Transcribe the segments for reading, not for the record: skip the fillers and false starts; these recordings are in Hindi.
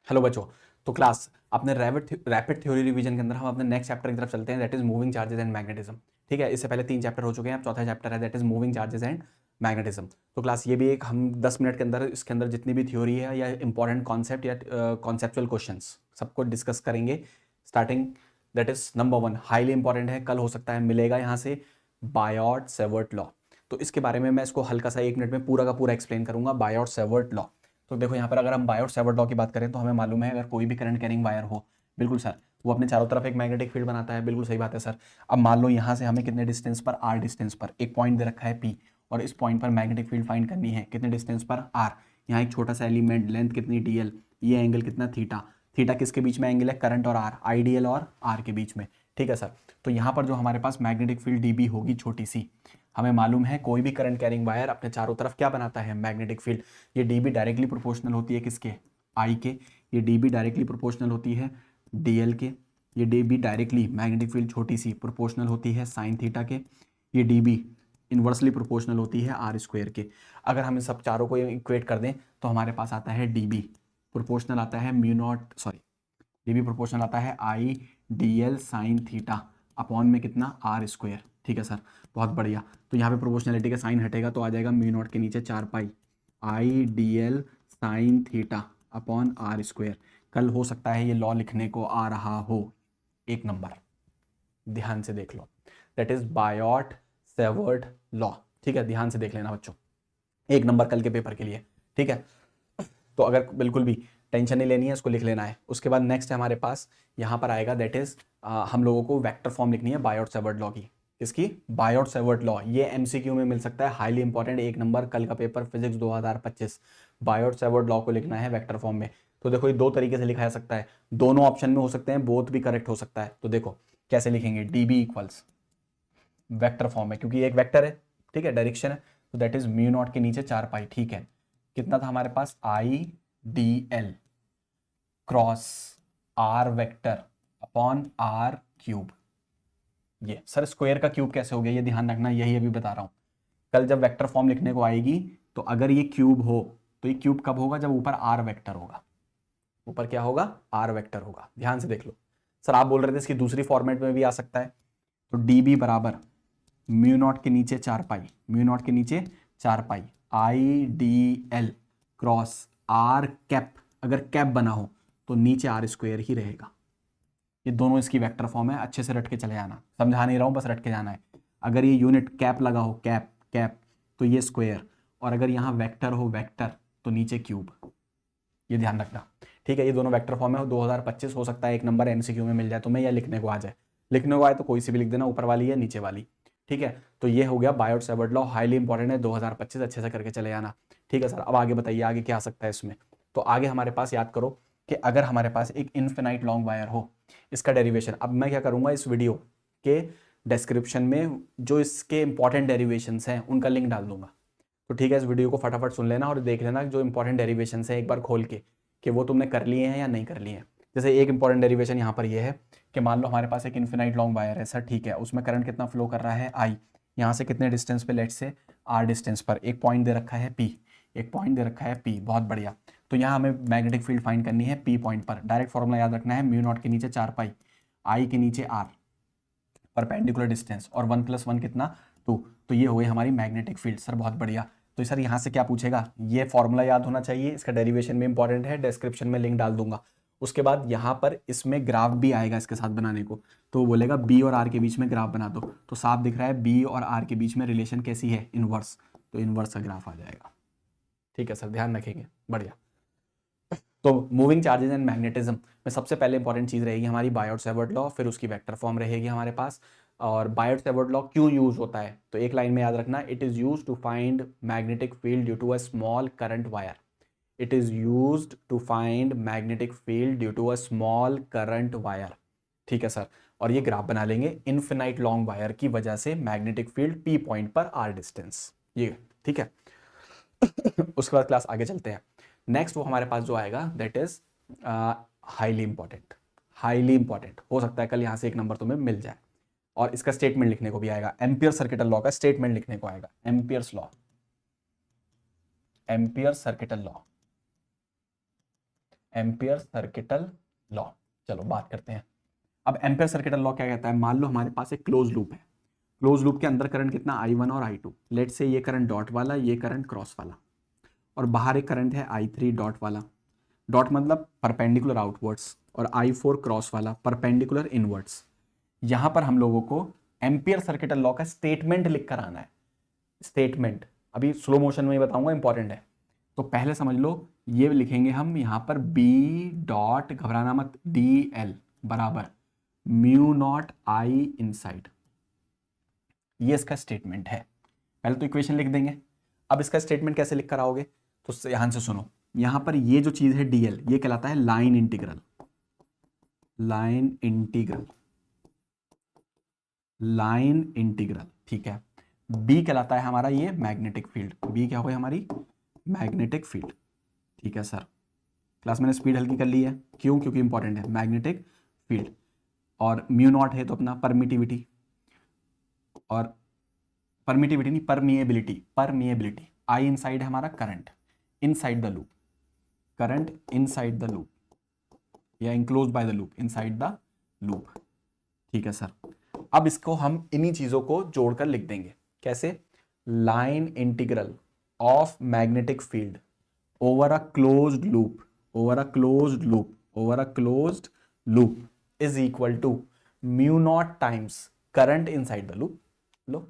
हेलो बच्चों। तो क्लास अपने रैपिड थ्योरी रिवीजन के अंदर हम अपने नेक्स्ट चैप्टर की तरफ चलते हैं, that is moving charges and magnetism. ठीक है, इससे पहले 3 चैप्टर हो चुके हैं, अब चौथा चैप्टर है that is moving charges and magnetism. तो क्लास ये भी एक हम 10 मिनट के अंदर इसके अंदर जितनी भी थ्योरी है या इंपॉर्टेंट कॉन्सेप्ट या कॉन्सेप्चुअल क्वेश्चंस सबको डिस्कस करेंगे। Starting that is number 1 highly important है, कल हो सकता है मिलेगा यहाँ से, बायोट सेवर्ट लॉ। तो इसके बारे में मैं इसको हल्का सा 1 मिनट में पूरा का पूरा एक्सप्लेन करूंगा, बायोट सेवर्ट लॉ। तो देखो यहाँ पर अगर हम बायोट सेवर्ट लॉ की बात करें तो हमें मालूम है अगर कोई भी करंट कैरिंग वायर हो, बिल्कुल सर, वो अपने चारों तरफ एक मैग्नेटिक फील्ड बनाता है, बिल्कुल सही बात है सर। अब मान लो यहाँ से हमें कितने डिस्टेंस पर, आर डिस्टेंस पर एक पॉइंट दे रखा है पी, और इस पॉइंट पर मैग्नेटिक फील्ड फाइंड करनी है, कितने डिस्टेंस पर, आर। यहाँ एक छोटा सा एलिमेंट, लेंथ कितनी, डीएल, ये एंगल कितना, थीटा। थीटा किसके बीच में एंगल है, करंट और आर, आईडीएल और आर के बीच में। ठीक है सर। तो यहाँ पर जो हमारे पास मैग्नेटिक फील्ड डीबी होगी छोटी सी, हमें मालूम है कोई भी करंट कैरिंग वायर अपने चारों तरफ क्या बनाता है, मैग्नेटिक फील्ड। ये डीबी डायरेक्टली प्रोपोर्शनल होती है किसके, आई के। ये डीबी डायरेक्टली प्रोपोर्शनल होती है डीएल के। ये डीबी डायरेक्टली मैग्नेटिक फील्ड छोटी सी प्रोपोर्शनल होती है साइन थीटा के। ये डीबी इन्वर्सली प्रोपोर्शनल होती है आर स्क्वायर के। अगर हम इन सब चारों को इक्वेट कर दें तो हमारे पास आता है डीबी प्रोपोर्शनल आता है mu naught, sorry, dB proportional आता है आई D L sine theta upon में कितना, आर स्क्वायर। ठीक है सर, बहुत बढ़िया। तो यहाँ पे प्रोपोर्शनलिटी का साइन हटेगा तो आ जाएगा म्यू नॉट के नीचे 4 pi I D L sine theta upon R square. कल हो सकता है ये लॉ लिखने को आ रहा हो, 1 नंबर, ध्यान से देख लो, that is Biot Savart law. ठीक है, ध्यान से देख लेना बच्चों, 1 नंबर कल के पेपर के लिए। ठीक है, तो अगर बिल्कुल भी टेंशन नहीं लेनी है, इसको लिख लेना है। उसके बाद नेक्स्ट है हमारे पास यहाँ पर आएगा दैट इज हम लोगों को वेक्टर फॉर्म लिखनी है बायोट सेवर्ट लॉ की। किसकी, बायोट सेवर्ट लॉ। ये एमसीक्यू में मिल सकता है, हाईली इंपॉर्टेंट, 1 नंबर कल का paper physics 2025। Biot Savart law को लिखना है वेक्टर फॉर्म में। तो देखो ये 2 तरीके से लिखा जा सकता है, दोनों ऑप्शन में हो सकते हैं, बोथ भी करेक्ट हो सकता है। तो देखो कैसे लिखेंगे, डीबी इक्वल्स वेक्टर फॉर्म है क्योंकि एक वेक्टर है, ठीक है, डायरेक्शन है, तो दैट इज म्यू नॉट के नीचे 4 पाई। ठीक है, कितना था हमारे पास, I D L cross R vector upon R cube. ये सर स्क्वायर का क्यूब कैसे हो गया, ये ध्यान रखना, यही अभी बता रहा हूं। कल जब वेक्टर फॉर्म लिखने को आएगी तो अगर ये क्यूब हो तो ये क्यूब कब होगा, जब ऊपर आर वेक्टर होगा। ऊपर क्या होगा, आर वेक्टर होगा। ध्यान से देख लो सर, आप बोल रहे थे इसकी दूसरी फॉर्मेट में भी आ सकता है। तो डी बी बराबर म्यू नॉट के नीचे 4 पाई, म्यू नॉट के नीचे 4 pi I D L cross R cap. अगर कैप बना हो तो नीचे आर स्क्वायर ही रहेगा। ये दोनों इसकी वेक्टर फॉर्म है, अच्छे से रट के चले जाना, समझा नहीं रहा हूं, बस रट के जाना है। अगर ये यूनिट कैप लगा हो, कैप कैप, तो ये स्क्वायर, और अगर यहाँ वेक्टर हो वेक्टर तो नीचे क्यूब, ये ध्यान रखना। ठीक है, ये दोनों वेक्टर फॉर्म है, 2025 हो सकता है 1 नंबर एमसीक्यू में मिल जाए तुम्हें, या लिखने को आ जाए। लिखने को आए तो कोई सी भी लिख देना, ऊपर वाली या नीचे वाली। ठीक है, तो ये हो गया Biot Savart law, highly important है, 2025 अच्छे से करके चले जाना। ठीक है सर, अब आगे बताइए आगे क्या आ सकता है इसमें। तो आगे हमारे पास याद करो कि अगर हमारे पास एक इनफिनाइट लॉन्ग वायर हो, इसका डेरिवेशन, अब मैं क्या करूंगा इस वीडियो के डिस्क्रिप्शन में जो इसके इंपॉर्टेंट डेरिवेशंस हैं उनका लिंक डाल दूंगा। तो ठीक है, इस वीडियो को फटाफट सुन लेना और देख लेना जो इंपॉर्टेंट डेरिवेशंस हैं एक बार खोल के, कि वो तुमने कर लिए हैं या नहीं कर लिए हैं। जैसे एक इंपॉर्टेंट डेरिवेशन यहाँ पर ये है कि मान लो हमारे पास एक इन्फिनाइट लॉन्ग वायर है सर, ठीक है, उसमें करंट कितना फ्लो कर रहा है, आई। यहाँ से कितने डिस्टेंस पे, लेट से आर डिस्टेंस पर एक पॉइंट दे रखा है पी, एक पॉइंट दे रखा है पी, बहुत बढ़िया। तो यहाँ हमें मैग्नेटिक फील्ड फाइंड करनी है पी पॉइंट पर। डायरेक्ट फॉर्मूला याद रखना है, म्यू नॉट के नीचे 4 पाई आई के नीचे आर, परपेंडिकुलर डिस्टेंस, और 1 + 1 कितना, 2। तो ये हो गई हमारी मैग्नेटिक फील्ड सर, बहुत बढ़िया। तो सर यहाँ से क्या पूछेगा, ये फॉर्मूला याद होना चाहिए, इसका डेरिवेशन भी इंपॉर्टेंट है, डिस्क्रिप्शन में लिंक डाल दूंगा। उसके बाद यहाँ पर इसमें ग्राफ भी आएगा इसके साथ बनाने को, तो वो बोलेगा बी और आर के बीच में ग्राफ बना दो। तो साफ दिख रहा है बी और आर के बीच में रिलेशन कैसी है, इनवर्स, तो इनवर्स का ग्राफ आ जाएगा। ठीक है सर, ध्यान रखेंगे, बढ़िया। तो मूविंग चार्जेस एंड मैग्नेटिज्म में सबसे पहले इंपॉर्टेंट चीज रहेगी हमारी बायोट सेवर्ट लॉ, फिर उसकी वेक्टर फॉर्म रहेगी हमारे पास। और बायोट सेवर्ट लॉ क्यों यूज होता है, तो एक लाइन में याद रखना, it is use to find magnetic field due to a small current wire. It is used to find magnetic field due to a small current wire. ठीक है सर, और ये ग्राफ बना लेंगे इनफिनाइट लॉन्ग वायर की वजह से मैग्नेटिक फील्ड पी पॉइंट पर आर डिस्टेंस, ये ठीक है। उसके बाद क्लास आगे चलते हैं। नेक्स्ट वो हमारे पास जो आएगा that is highly important, highly important हो सकता है कल यहाँ से 1 नंबर तुम्हें मिल जाए, और इसका स्टेटमेंट लिखने को भी आएगा, एम्पियर सर्किटल लॉ का स्टेटमेंट लिखने को आएगा, Ampere's law, ampere circuital law, ampere circuital law. चलो बात करते हैं। अब एम्पियर सर्किटल लॉ क्या कहता है, मान लो हमारे पास एक क्लोज लूप है, क्लोज लूप के अंदर करंट कितना I1 और I2, लेट से ये करंट डॉट वाला, ये करंट क्रॉस वाला, और बाहर एक करंट है I3 डॉट वाला, डॉट मतलब परपेंडिकुलर आउटवर्ड्स, और I4 क्रॉस वाला परपेंडिकुलर इनवर्ड्स। यहां पर हम लोगों को एम्पियर सर्किटल लॉ का स्टेटमेंट लिख कर आना है। स्टेटमेंट अभी स्लो मोशन में ही बताऊंगा, इंपॉर्टेंट है। तो पहले समझ लो, ये लिखेंगे हम यहां पर B डॉट, घबराना मत, DL बराबर म्यू नॉट I इनसाइड। ये इसका स्टेटमेंट है। पहले तो इक्वेशन लिख देंगे। अब इसका स्टेटमेंट कैसे लिख कर आओगे, तो ध्यान से सुनो। यहां पर ये जो चीज है DL, ये कहलाता है line integral, line integral, line integral, ठीक है। बी कहलाता है हमारा ये मैग्नेटिक फील्ड, बी क्या होगा हमारी मैग्नेटिक फील्ड, ठीक है सर। क्लास मैंने स्पीड हल्की कर ली है, क्यों, क्योंकि इंपॉर्टेंट है मैग्नेटिक फील्ड। और म्यू नॉट है तो अपना परमिटिविटी, और परमिटिविटी नहीं, परमिएबिलिटी, परमिएबिलिटी। आई इनसाइड है हमारा current inside the loop, current inside the loop, या enclose by the loop, inside the loop, ठीक है सर। अब इसको हम इन्हीं चीजों को जोड़कर लिख देंगे। कैसे, line integral of magnetic field over a closed loop, over a closed loop, over a closed loop is equal to mu not times current inside the loop. लो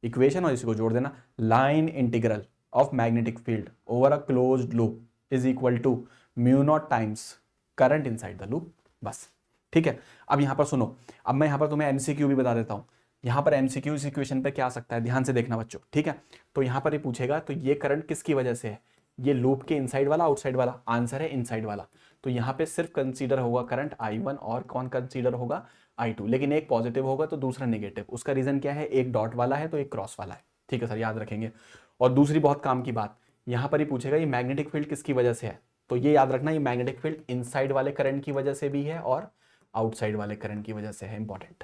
इक्वेशन और इसी को जोड़ देना, line integral of magnetic field over a closed loop is equal to mu not times current inside the loop, बस, ठीक है। अब यहां पर सुनो, अब मैं यहां पर तुम्हें एमसीक्यू भी बता देता हूं। यहां पर एमसीक्यू इस इक्वेशन पे क्या आ सकता है, ध्यान से देखना बच्चों, ठीक है। तो यहां पर ये पूछेगा तो ये करंट किसकी वजह से है, ये लूप के इनसाइड वाला आउटसाइड वाला, आंसर है इनसाइड वाला। तो यहां पे सिर्फ कंसीडर होगा करंट I1 और कौन कंसीडर होगा I2, लेकिन एक पॉजिटिव होगा तो दूसरा नेगेटिव। उसका रीजन क्या है, एक डॉट वाला है तो एक क्रॉस वाला है, ठीक है सर, याद रखेंगे। और दूसरी बहुत काम की बात, यहां पर ही पूछेगा ये मैग्नेटिक फील्ड किसकी वजह से है, तो ये याद रखना, ये मैग्नेटिक फील्ड इनसाइड वाले करंट की वजह से भी है और आउटसाइड वाले करंट की वजह से है, इंपॉर्टेंट।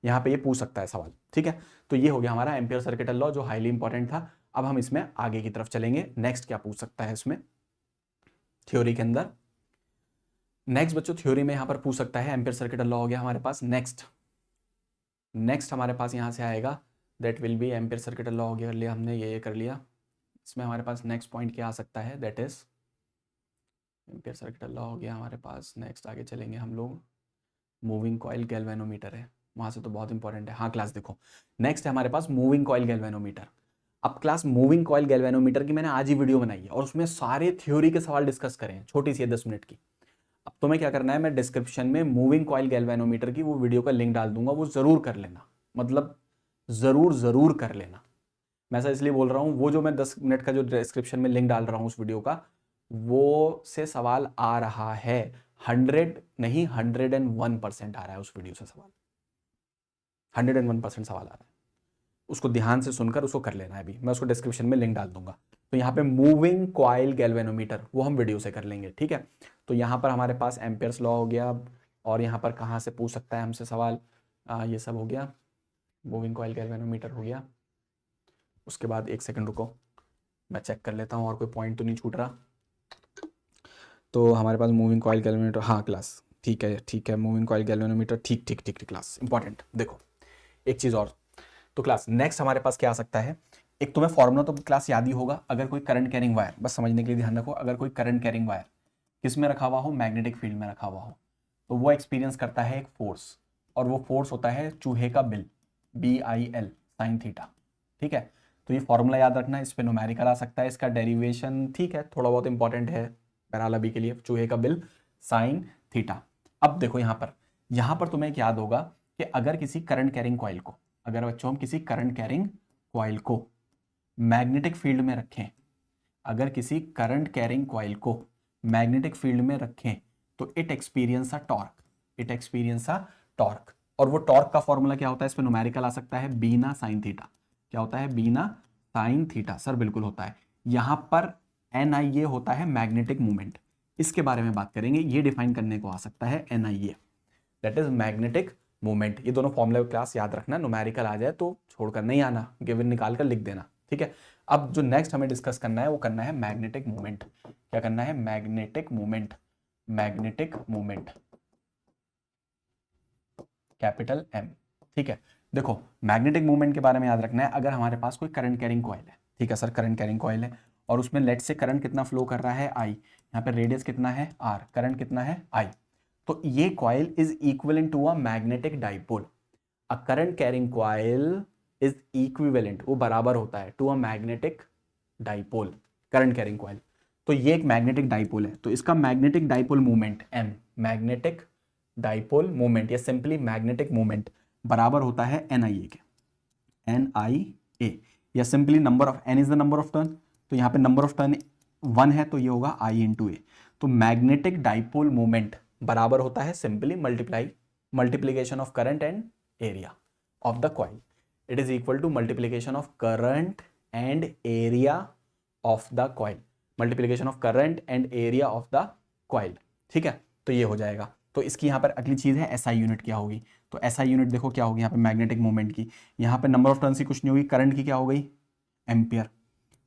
यहां पे ये पूछ सकता है सवाल, ठीक है। तो ये हो गया हमारा एम्पियर सर्किटल लॉ, जो हाईली इंपॉर्टेंट था। अब हम इसमें आगे की तरफ चलेंगे, नेक्स्ट क्या पूछ सकता है इसमें थ्योरी के अंदर। नेक्स्ट बच्चों थ्योरी में यहां पर पूछ सकता है, एम्पियर सर्किटल लॉ हो गया हमारे पास। नेक्स्ट हमारे पास यहां से आएगा, that will be ampere circuital law हो गया, कर लिया हमने, ये कर लिया। इसमें हमारे पास नेक्स्ट पॉइंट क्या आ सकता है, that is ampere circuital law हो गया हमारे पास। नेक्स्ट आगे चलेंगे हम लोग, मूविंग कॉइल गैल्वेनोमीटर है, वहां से तो बहुत इंपॉर्टेंट है। हाँ क्लास देखो, नेक्स्ट है हमारे पास मूविंग कॉइल गैल्वेनोमीटर। अब क्लास मूविंग कॉइल गैल्वेनोमीटर की मैंने आज ही वीडियो बनाई है और उसमें सारे थ्योरी के सवाल डिस्कस करें हैं, छोटी सी है 10 मिनट की। अब तुम्हें क्या करना है, मैं डिस्क्रिप्शन में मूविंग कॉइल गैल्वेनोमीटर की वो वीडियो का लिंक डाल दूंगा, वो जरूर कर लेना, मतलब जरूर जरूर कर लेना। मैं ऐसा इसलिए बोल रहा हूँ, वो जो मैं 10 मिनट का जो डिस्क्रिप्शन में लिंक डाल रहा हूँ उस वीडियो का, वो से सवाल आ रहा है, 100 नहीं 101% आ रहा है उस वीडियो से सवाल, 101% सवाल आ रहा है। उसको ध्यान से सुनकर उसको कर लेना है। अभी मैं उसको डिस्क्रिप्शन में लिंक डाल दूंगा। तो यहाँ पे मूविंग कॉइल गैल्वेनोमीटर वो हम वीडियो से कर लेंगे, ठीक है। तो यहाँ पर हमारे पास एम्पियर्स लॉ हो गया, और यहाँ पर कहाँ से पूछ सकता है हमसे सवाल, ये सब हो गया, मूविंग कॉइल गैल्वेनोमीटर हो गया। उसके बाद एक सेकंड रुको, मैं चेक कर लेता हूँ और कोई पॉइंट तो नहीं छूट रहा। तो हमारे पास मूविंग कॉइल गैल्वेनोमीटर, हाँ क्लास ठीक है, ठीक है, मूविंग कॉइल गैल्वेनोमीटर, ठीक ठीक ठीक ठीक क्लास, इंपॉर्टेंट। देखो एक चीज़ और, तो क्लास नेक्स्ट हमारे पास क्या आ सकता है, एक तुम्हें फॉर्मूला तो क्लास याद ही होगा, अगर कोई करंट कैरिंग वायर, बस समझने के लिए ध्यान रखो, अगर कोई करंट कैरिंग वायर किस में रखा हुआ हो, मैग्नेटिक फील्ड में रखा हुआ हो, तो वो एक्सपीरियंस करता है एक फोर्स, और वो फोर्स होता है चूहे का बिल, BIL साइन थीटा, ठीक है। तो ये फॉर्मूला याद रखना, इस पे न्यूमेरिकल आ सकता है, इसका डेरिवेशन ठीक है थोड़ा बहुत इंपॉर्टेंट है बहरहाल अभी के लिए, चूहे का बिल साइन थीटा। अब देखो यहाँ पर तुम्हें एक याद होगा कि अगर किसी करंट कैरिंग कॉइल को, अगर बच्चों हम किसी करंट कैरिंग कॉइल को मैग्नेटिक फील्ड में रखें, अगर किसी करंट कैरिंग कॉइल को मैग्नेटिक फील्ड में रखें, तो it experience a torque, it experience a torque. और वो टॉर्क का फॉर्मूला क्या होता है, इस पे न्यूमेरिकल आ सकता है, बीना साइन थीटा। क्या होता है, बीना साइन थीटा, सर बिल्कुल होता है। यहां पर NIA होता है मैग्नेटिक मूवमेंट, इसके बारे में बात करेंगे, ये डिफाइन करने को आ सकता है NIA, that is magnetic movement. ये दोनों फॉर्मूले क्लास याद रखना, न्यूमेरिकल आ जाए तो छोड़कर नहीं आना, गिवन निकाल कर लिख देना, ठीक है। अब जो नेक्स्ट हमें डिस्कस करना है वो करना है मैग्नेटिक मूवमेंट। क्या करना है, magnetic movement. Magnetic moment, capital M। ठीक है, देखो मैग्नेटिक मोमेंट के बारे में याद रखना है, अगर हमारे पास कोई करंट कैरिंग कॉइल है, ठीक है सर, करंट कैरिंग कॉइल है और उसमें लेट से करंट कितना फ्लो कर रहा है I, यहाँ पे रेडियस कितना है R, करंट कितना है I, तो ये coil is equivalent to a magnetic dipole. A current carrying coil is equivalent, वो बराबर होता है to a magnetic dipole, current carrying coil. तो ये एक मैग्नेटिक डाइपोल है, तो इसका magnetic dipole moment M, magnetic dipole moment या सिंपली मैग्नेटिक मोमेंट बराबर होता है NIA के, NIA, या simply number of N is the number of turn, तो यहाँ पे नंबर ऑफ टर्न 1 है तो ये होगा I इंटू ए। तो मैग्नेटिक डाइपोल मोमेंट बराबर होता है simply multiplication of current and area of the coil, it is equal to multiplication of current and area of the coil, multiplication of current and area of the coil. ठीक है, तो ये हो जाएगा। तो इसकी यहाँ पर अगली चीज़ है SI यूनिट क्या होगी, तो SI यूनिट देखो क्या होगी यहाँ पे मैग्नेटिक मोमेंट की, यहाँ पे नंबर ऑफ टर्न्स की कुछ नहीं होगी, करंट की क्या हो गई एम्पियर,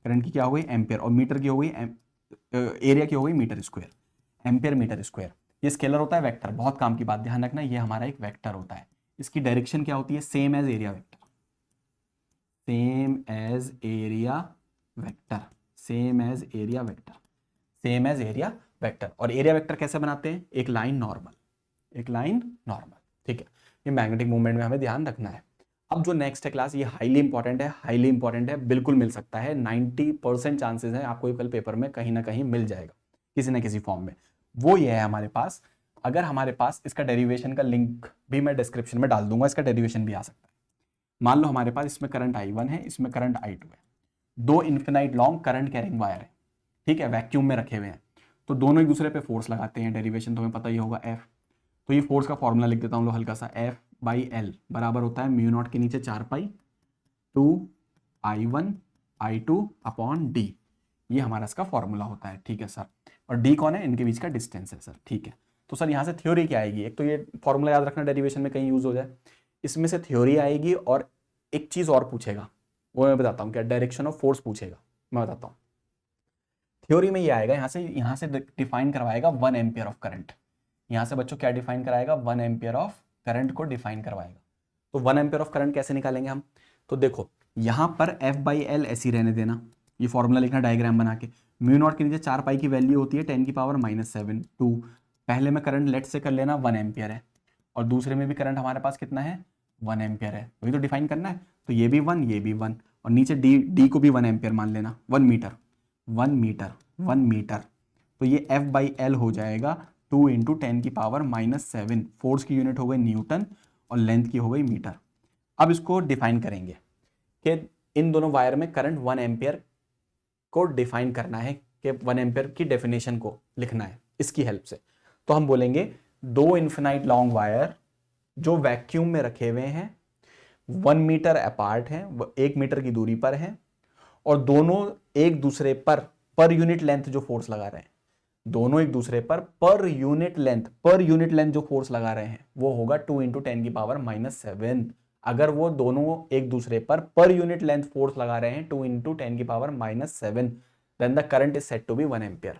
करंट की क्या हो गई एम्पियर, और मीटर की हो गई एरिया की हो गई metre square, ampere metre square. ये स्केलर होता है वेक्टर, बहुत काम की बात ध्यान रखना, ये हमारा एक वेक्टर होता है, इसकी डायरेक्शन क्या होती है same as area vector, same as area vector, same as area vector, same as area vector. और एरिया वेक्टर कैसे बनाते हैं, एक लाइन नॉर्मल, एक लाइन नॉर्मल। ठीक है, ये मैग्नेटिक मूवमेंट में हमें ध्यान रखना है। अब जो नेक्स्ट है क्लास, ये हाईली इंपॉर्टेंट है, हाईली इंपॉर्टेंट है, बिल्कुल मिल सकता है, 90% चांसेस है आपको कल पेपर में कहीं ना कहीं मिल जाएगा किसी ना किसी फॉर्म में। वो ये है हमारे पास, अगर हमारे पास इसका डेरिवेशन का लिंक भी मैं डिस्क्रिप्शन में डाल दूंगा, इसका डेरिवेशन भी आ सकता है। मान लो हमारे पास इसमें करंट I1 है, इसमें करंट I2 है, दो infinite long current carrying wire है, ठीक है, वैक्यूम में रखे हुए हैं, तो दोनों एक दूसरे पे फोर्स लगाते हैं, डेरिवेशन तुम्हें पता ही होगा F। तो ये फोर्स का फॉर्मूला लिख देता हूँ लो हल्का सा, F/L बराबर होता है म्यू नॉट के नीचे 4 पाई 2 I1 I2 अपॉन D, ये हमारा इसका फॉर्मूला होता है। ठीक है सर, और D कौन है, इनके बीच का डिस्टेंस है सर। ठीक है, तो सर यहाँ से थ्योरी क्या आएगी, एक तो ये फॉर्मूला याद रखना डेरिवेशन में कहीं यूज हो जाए, इसमें से थ्योरी आएगी और एक चीज और पूछेगा, वो मैं बताता हूँ क्या, डायरेक्शन ऑफ फोर्स पूछेगा, मैं बताता हूँ। थ्योरी में ये आएगा, यहाँ से डिफाइन करवाएगा 1 एम्पियर ऑफ करंट, यहाँ से बच्चों क्या डिफाइन कराएगा, 1 एम्पियर ऑफ करंट को डिफाइन करवाएगा। तो 1 एम्पियर ऑफ करंट कैसे निकालेंगे हम, तो देखो यहाँ पर F/L ऐसी रहने देना, ये फॉर्मूला लिखना डायग्राम बना के, म्यू नॉट के नीचे 4 पाई की वैल्यू होती है 10⁻⁷ 2, पहले में करंट लेट से कर लेना 1 एम्पियर है, और दूसरे में भी करंट हमारे पास कितना है 1 एम्पियर है, वही तो डिफाइन करना है, तो ये भी 1 ये भी 1, और नीचे D को भी 1 एम्पियर मान लेना, 1 मीटर 1 मीटर 1 मीटर, तो ये F/L हो जाएगा 2 × 10⁻⁷, फोर्स की यूनिट हो गई न्यूटन और लेंथ की हो गई मीटर। अब इसको डिफाइन करेंगे कि इन दोनों वायर में करंट 1 एम्पियर को डिफाइन करना है, कि 1 एम्पियर की डेफिनेशन को लिखना है इसकी हेल्प से। तो हम बोलेंगे दो इन्फिनाइट लॉन्ग वायर जो वैक्यूम में रखे हुए हैं, 1 मीटर अपार्ट हैं, 1 मीटर की दूरी पर हैं, और दोनों एक दूसरे पर यूनिट लेंथ जो फोर्स लगा रहे हैं, दोनों एक दूसरे पर यूनिट लेंथ जो फोर्स लगा रहे हैं वो होगा 2 × 10⁻⁷। अगर वो दोनों एक दूसरे पर यूनिट लेंथ फोर्स लगा रहे हैं 2 × 10⁻⁷, then the current is said to be 1 ampere,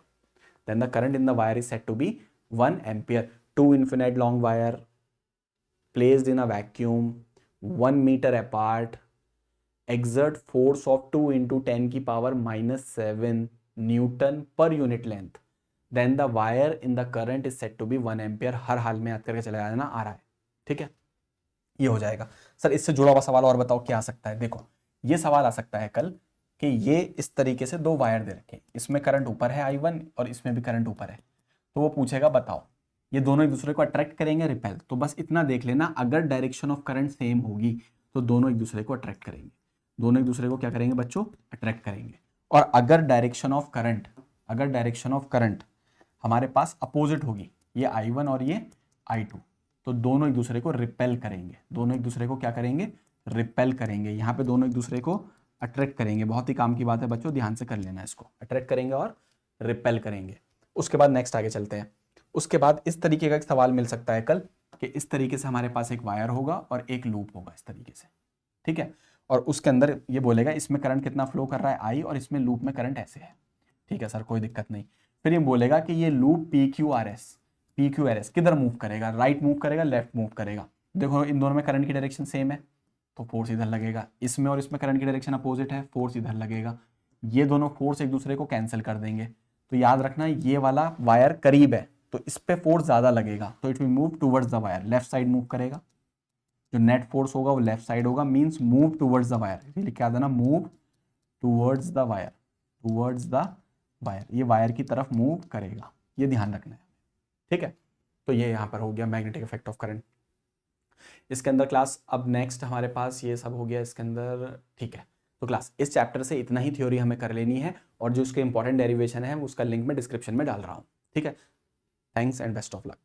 then the current in the wire is said to be 1 ampere। Two infinite long wire placed in a vacuum 1 meter apart exert force of 2 × 10⁻⁷ Newton per unit length, then the wire in the current is said to be 1 ampere। हर हाल में याद करके चले जाना, आ रहा है, ठीक है, ये हो जाएगा। सर इससे जुड़ा हुआ सवाल और बताओ क्या आ सकता है, देखो ये सवाल आ सकता है कल कि ये इस तरीके से दो वायर दे रखे, इसमें करंट ऊपर है I1 और इसमें भी करंट ऊपर है, तो वो पूछेगा बताओ ये दोनों एक दूसरे को अट्रैक्ट करेंगे रिपेल, तो बस इतना देख लेना, अगर डायरेक्शन ऑफ करंट सेम होगी तो दोनों एक दूसरे को अट्रैक्ट करेंगे, दोनों एक दूसरे को क्या करेंगे बच्चों, अट्रैक्ट करेंगे। और अगर डायरेक्शन ऑफ करंट हमारे पास अपोजिट होगी, ये I1 और ये I2, तो दोनों एक दूसरे को रिपेल करेंगे, दोनों एक दूसरे को क्या करेंगे, रिपेल करेंगे, यहाँ पे दोनों एक दूसरे को अट्रैक्ट करेंगे। बहुत ही काम की बात है बच्चों, ध्यान से कर लेना इसको, अट्रैक्ट करेंगे और रिपेल करेंगे। उसके बाद नेक्स्ट आगे चलते हैं। उसके बाद इस तरीके का एक सवाल मिल सकता है कल कि इस तरीके से हमारे पास एक वायर होगा और एक लूप होगा इस तरीके से, ठीक है, और उसके अंदर ये बोलेगा इसमें करंट कितना फ्लो कर रहा है I और इसमें लूप में करंट ऐसे है, ठीक है सर कोई दिक्कत नहीं। फिर ये बोलेगा कि ये loop P Q R S किधर मूव करेगा, राइट मूव करेगा, लेफ्ट मूव करेगा। देखो इन दोनों में करंट की डायरेक्शन सेम है तो फोर्स इधर लगेगा, इसमें और इसमें करंट की डायरेक्शन अपोजिट है, फोर्स इधर लगेगा। ये दोनों फोर्स एक दूसरे को कैंसिल कर देंगे। तो याद रखना ये वाला वायर करीब है तो इस पे फोर्स ज्यादा लगेगा, तो it will move towards the wire, left side move करेगा। जो नेट फोर्स होगा वो लेफ्ट साइड होगा, means move towards the wire. ये लिख के आ देना, move towards the wire, towards the wire, ये वायर की तरफ मूव करेगा, ये ध्यान रखना है। ठीक है, तो ये यहाँ पर हो गया मैग्नेटिक इफेक्ट ऑफ करंट। इसके अंदर क्लास अब नेक्स्ट हमारे पास ये सब हो गया इसके अंदर। ठीक है, तो क्लास इस चैप्टर से इतना ही थ्योरी हमें कर लेनी है, और जो उसके इंपॉर्टेंट डेरिवेशन है उसका लिंक मैं डिस्क्रिप्शन में डाल रहा हूँ। ठीक है, thanks and best of luck.